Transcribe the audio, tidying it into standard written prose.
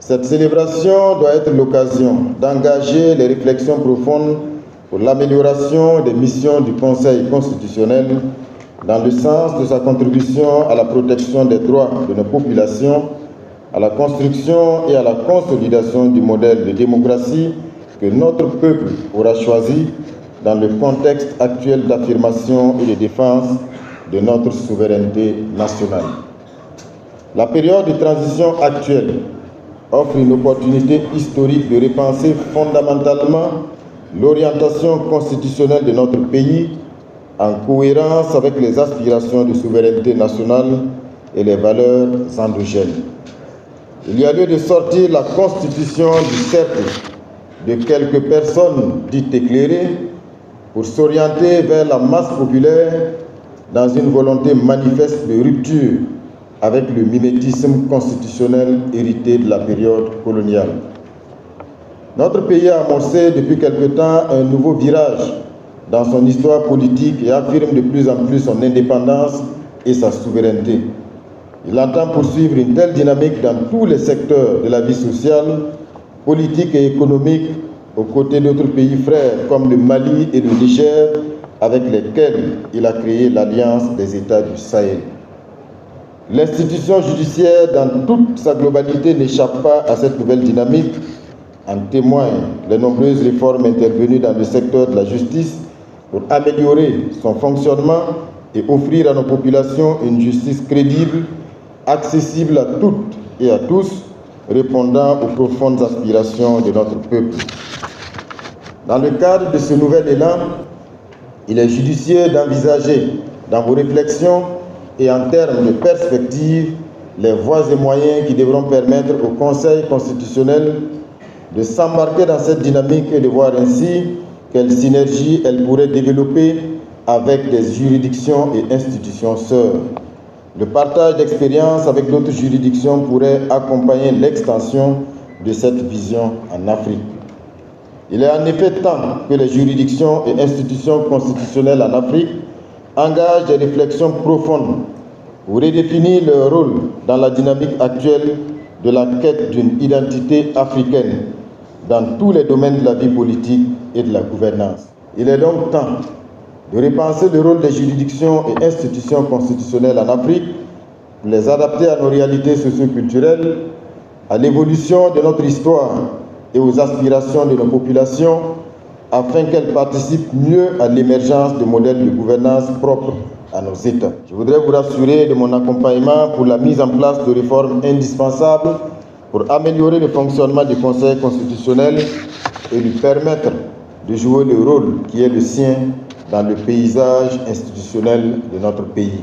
Cette célébration doit être l'occasion d'engager les réflexions profondes pour l'amélioration des missions du Conseil constitutionnel dans le sens de sa contribution à la protection des droits de nos populations, à la construction et à la consolidation du modèle de démocratie que notre peuple aura choisi dans le contexte actuel d'affirmation et de défense de notre souveraineté nationale. La période de transition actuelle offre une opportunité historique de repenser fondamentalement l'orientation constitutionnelle de notre pays en cohérence avec les aspirations de souveraineté nationale et les valeurs endogènes. Il y a lieu de sortir la Constitution du cercle de quelques personnes dites éclairées pour s'orienter vers la masse populaire dans une volonté manifeste de rupture avec le mimétisme constitutionnel hérité de la période coloniale. Notre pays a amorcé depuis quelque temps un nouveau virage dans son histoire politique et affirme de plus en plus son indépendance et sa souveraineté. Il entend poursuivre une telle dynamique dans tous les secteurs de la vie sociale, politique et économique, aux côtés d'autres pays frères comme le Mali et le Niger, avec lesquels il a créé l'Alliance des États du Sahel. L'institution judiciaire, dans toute sa globalité, n'échappe pas à cette nouvelle dynamique. En témoignent les nombreuses réformes intervenues dans le secteur de la justice pour améliorer son fonctionnement et offrir à nos populations une justice crédible, accessible à toutes et à tous, répondant aux profondes aspirations de notre peuple. Dans le cadre de ce nouvel élan, il est judicieux d'envisager dans vos réflexions et en termes de perspective les voies et moyens qui devront permettre au Conseil constitutionnel de s'embarquer dans cette dynamique et de voir ainsi quelle synergie elle pourrait développer avec des juridictions et institutions sœurs. Le partage d'expériences avec d'autres juridictions pourrait accompagner l'extension de cette vision en Afrique. Il est en effet temps que les juridictions et institutions constitutionnelles en Afrique engagent des réflexions profondes pour redéfinir leur rôle dans la dynamique actuelle de la quête d'une identité africaine dans tous les domaines de la vie politique et de la gouvernance. Il est donc temps de repenser le rôle des juridictions et institutions constitutionnelles en Afrique, pour les adapter à nos réalités socio-culturelles, à l'évolution de notre histoire et aux aspirations de nos populations, afin qu'elles participent mieux à l'émergence de modèles de gouvernance propres à nos États. Je voudrais vous rassurer de mon accompagnement pour la mise en place de réformes indispensables pour améliorer le fonctionnement du Conseil constitutionnel et lui permettre de jouer le rôle qui est le sien dans le paysage institutionnel de notre pays.